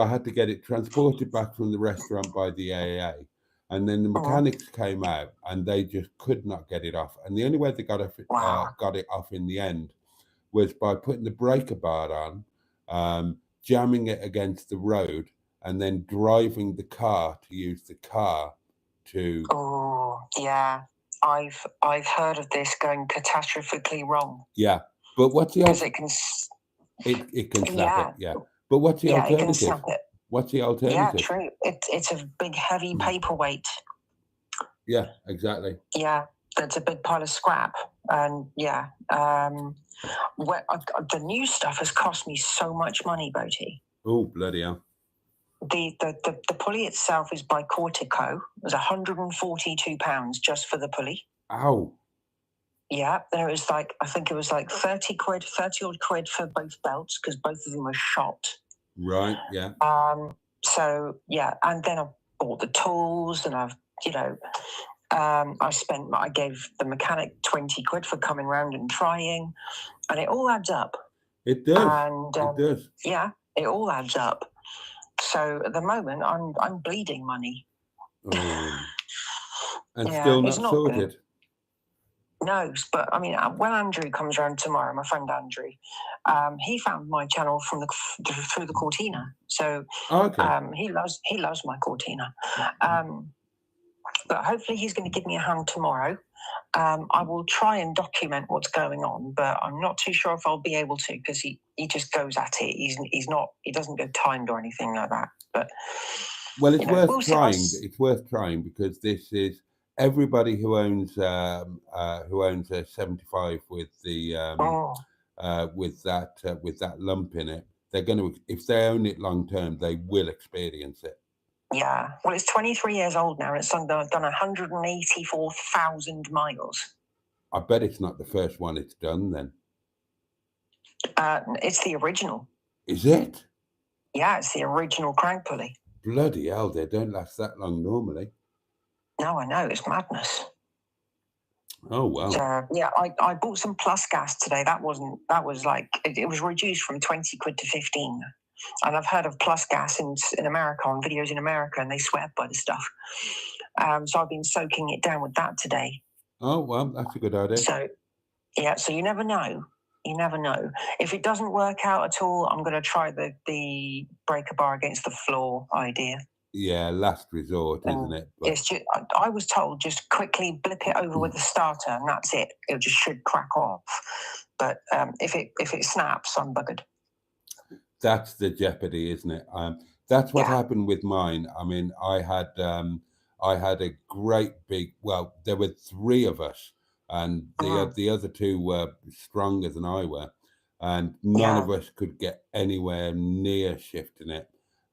I had to get it transported back from the restaurant by the AAA. And then the mechanics came out and they just could not get it off. And the only way they got it off in the end was by putting the breaker bar on, jamming it against the road, and then driving the car to use the car to. Oh yeah, I've heard of this going catastrophically wrong. Yeah, but what's the because it can slap it. Yeah, but what's the alternative? It can snap it. What's the alternative? Yeah, true. It's a big heavy paperweight. Yeah, exactly. Yeah, it's a big pile of scrap, and the new stuff has cost me so much money, Boaty. Oh, bloody hell. The pulley itself is by Cortico. It was £142 just for the pulley. Ow. Yeah, then it was like, I think it was like 30 odd quid for both belts because both of them were shot. Right, yeah. So, yeah, and then I bought the tools and I gave the mechanic 20 quid for coming round and trying, and it all adds up. It does. And, it does. Yeah, it all adds up. So at the moment, I'm bleeding money. Oh. And still not sorted. Good. No, but I mean, when Andrew comes around tomorrow, my friend Andrew, he found my channel through the Cortina. So he loves my Cortina. But hopefully he's going to give me a hand tomorrow. I will try and document what's going on, but I'm not too sure if I'll be able to because he just goes at it. He doesn't go timed or anything like that. But Well, it's worth we'll trying. see. It's worth trying because this is everybody who owns a 75 with the with that lump in it. They're going to, if they own it long term, they will experience it. Yeah. Well, it's 23 years old now, and it's done 184,000 miles. I bet it's not the first one it's done then. It's the original. Is it? Yeah, it's the original crank pulley. Bloody hell, they don't last that long normally. No, I know, it's madness. Oh wow. So, yeah, I bought some plus gas today. That was like, it was reduced from 20 quid to 15. And I've heard of plus gas in America, on videos in America, and they swear by the stuff. So I've been soaking it down with that today. Oh well, that's a good idea. So yeah, so you never know. You never know. If it doesn't work out at all, I'm going to try the breaker bar against the floor idea. Yeah, last resort, isn't it? But it's just, I was told just quickly blip it over with the starter, and that's it. It just should crack off. But if it snaps, I'm buggered. That's the jeopardy, isn't it? That's what happened with mine. I mean, I had a great big. Well, there were three of us, and the other two were stronger than I were, and none of us could get anywhere near shifting it.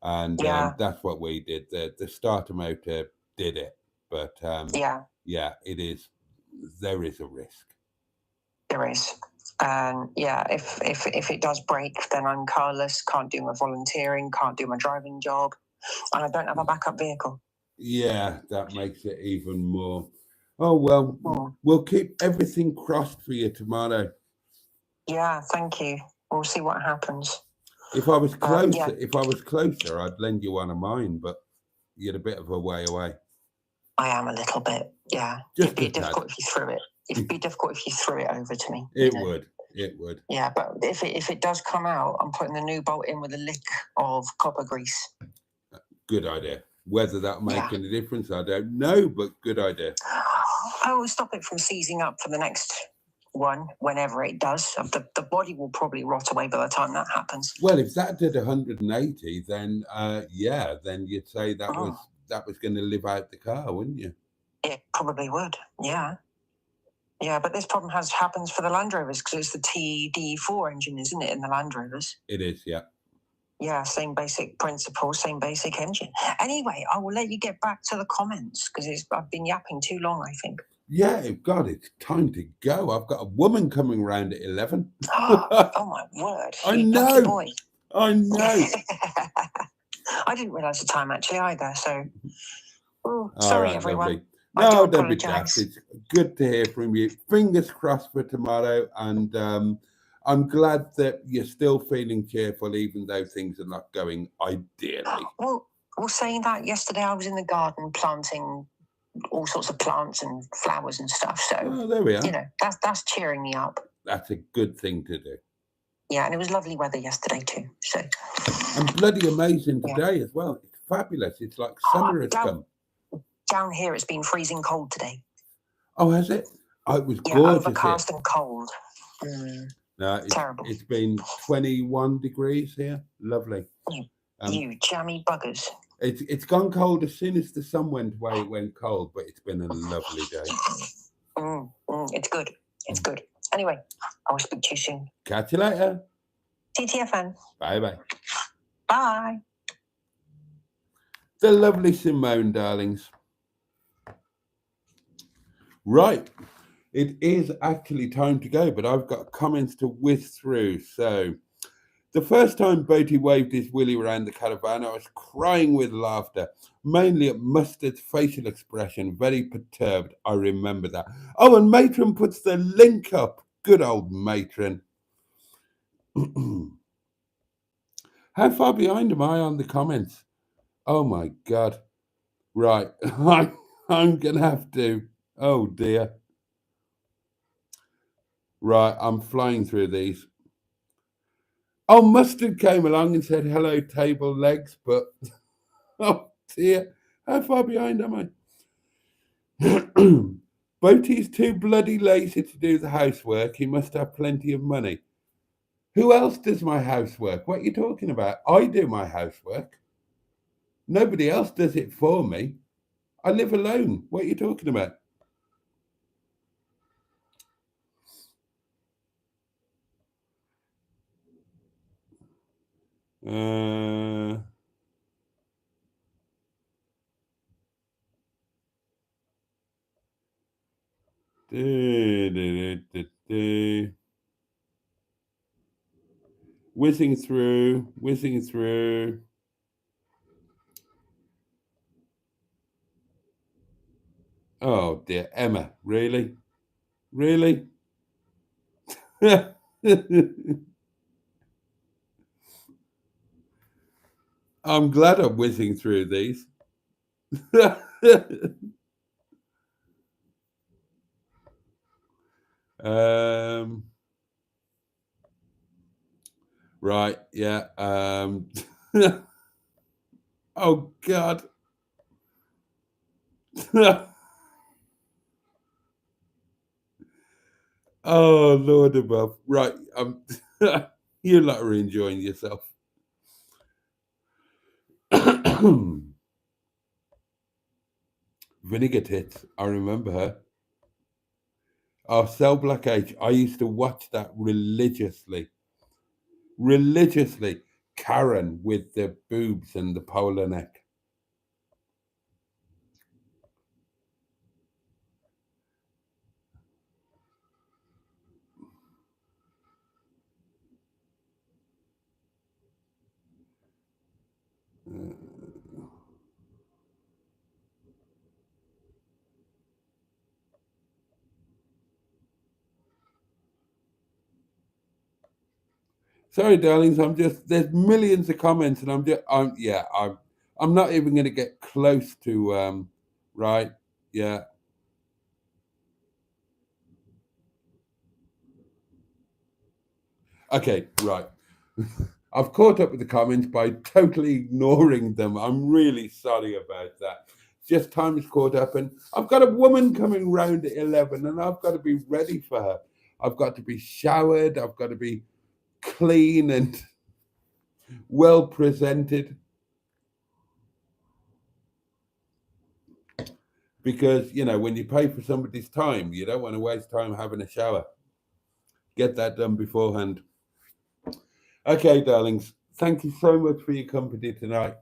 And that's what we did. The starter motor did it, but it is. There is a risk. There is. If it does break, then I'm carless, can't do my volunteering, can't do my driving job, and I don't have a backup vehicle. Yeah, that makes it even more. Oh well, we'll keep everything crossed for you tomorrow. Yeah, thank you. We'll see what happens. If I was closer, I'd lend you one of mine, but you're a bit of a way away. I am a little bit, yeah. It'd be difficult if you threw it. It'd be difficult if you threw it over to me. It would. Yeah, but if it does come out, I'm putting the new bolt in with a lick of copper grease. Good idea. Whether that'll make any difference, I don't know, but good idea. I will stop it from seizing up for the next one, whenever it does. The body will probably rot away by the time that happens. Well, if that did 180, then then you'd say that was going to live out the car, wouldn't you? It probably would, yeah. Yeah, but this problem happens for the Land Rovers because it's the TD4 engine, isn't it, in the Land Rovers? It is, yeah. Yeah, same basic principle, same basic engine. Anyway, I will let you get back to the comments because I've been yapping too long, I think. Yeah, God, it's time to go. I've got a woman coming round at 11. Oh my word. I know. Boy. I know. I didn't realise the time actually either, so sorry right, everyone. Lovely. No, don't be daft. It's good to hear from you. Fingers crossed for tomorrow, and I'm glad that you're still feeling cheerful, even though things are not going ideally. Well, saying that, yesterday I was in the garden planting all sorts of plants and flowers and stuff. So there we are. You know, that's cheering me up. That's a good thing to do. Yeah, and it was lovely weather yesterday too. So and bloody amazing today as well. It's fabulous. It's like summer has come. Down here, it's been freezing cold today. Oh, has it? Oh, it was gorgeous. Overcast and cold. No, terrible. It's been 21 degrees here. Lovely. You jammy buggers. It's gone cold as soon as the sun went away. It went cold, but it's been a lovely day. It's good. It's good. Anyway, I will speak to you soon. Catch you later. TTFN. Bye-bye. Bye. The lovely Simone, darlings. Right. It is actually time to go, but I've got comments to whiz through. So, the first time Boaty waved his willy around the caravan, I was crying with laughter, mainly at Mustard's facial expression, very perturbed. I remember that. Oh, and Matron puts the link up. Good old Matron. How far behind am I on the comments? Oh, my God. Right. I'm going to have to. Oh, dear. Right, I'm flying through these. Oh, Mustard came along and said, hello, table legs, but, oh, dear. How far behind am I? Boaty's too bloody lazy to do the housework. He must have plenty of money. Who else does my housework? What are you talking about? I do my housework. Nobody else does it for me. I live alone. What are you talking about? Whizzing through. Oh dear, Emma, really? Really? I'm glad I'm whizzing through these. Right, yeah. Oh God. Oh Lord above. Right. You lot are enjoying yourself. Vinegar Tits, I remember her. Oh, Cell Black Age. I used to watch that religiously. Karen with the boobs and the polar neck. Sorry, darlings. There's millions of comments, and I'm not even going to get close to right. Yeah. Okay. Right. I've caught up with the comments by totally ignoring them. I'm really sorry about that. Just time is caught up, and I've got a woman coming round at 11, and I've got to be ready for her. I've got to be showered. I've got to be clean and well presented. Because, when you pay for somebody's time, you don't want to waste time having a shower. Get that done beforehand. Okay, darlings, thank you so much for your company tonight.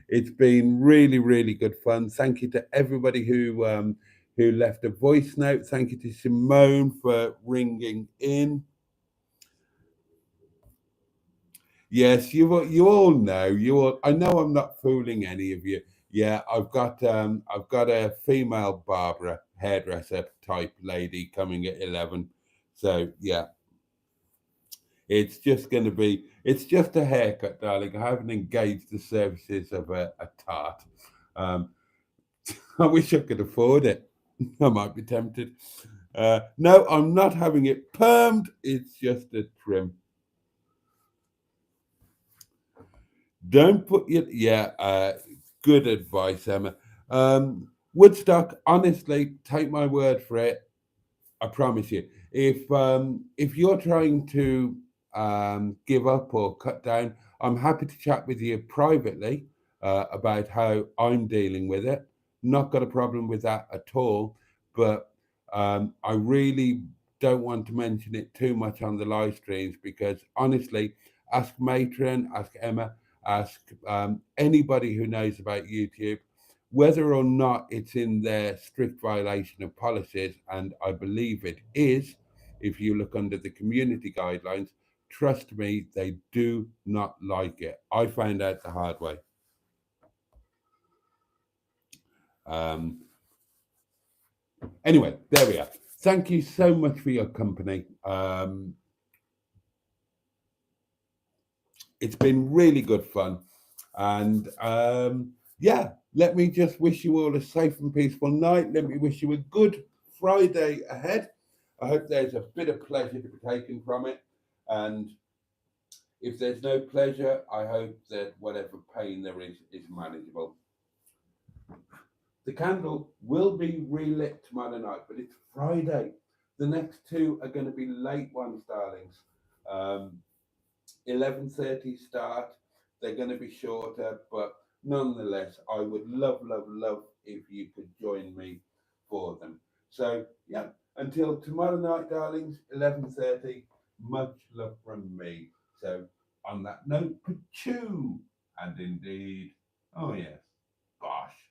It's been really, really good fun. Thank you to everybody who left a voice note. Thank you to Simone for ringing in. Yes, you all know. I know I'm not fooling any of you. Yeah, I've got a female Barbara hairdresser type lady coming at 11. So yeah, it's just a haircut, darling. I haven't engaged the services of a tart. I wish I could afford it. I might be tempted. No, I'm not having it permed. It's just a trim. Don't put your good advice, Emma. Woodstock, honestly, take my word for it. I promise you. If you're trying to give up or cut down, I'm happy to chat with you privately about how I'm dealing with it. Not got a problem with that at all. But I really don't want to mention it too much on the live streams because honestly, ask Matron, ask Emma, ask anybody who knows about YouTube whether or not it's in their strict violation of policies, and I believe it is, if you look under the community guidelines, trust me, they do not like it. I found out the hard way. Anyway, there we are. Thank you so much for your company. It's been really good fun. And let me just wish you all a safe and peaceful night. Let me wish you a good Friday ahead. I hope there's a bit of pleasure to be taken from it. And if there's no pleasure, I hope that whatever pain there is manageable. The candle will be relit tomorrow night, but it's Friday. The next two are going to be late ones, darlings. 11:30 start. They're going to be shorter, but nonetheless, I would love if you could join me for them. So yeah, until tomorrow night, darlings, 11:30. Much love from me. So on that note, pachoo, and indeed, oh yes, gosh.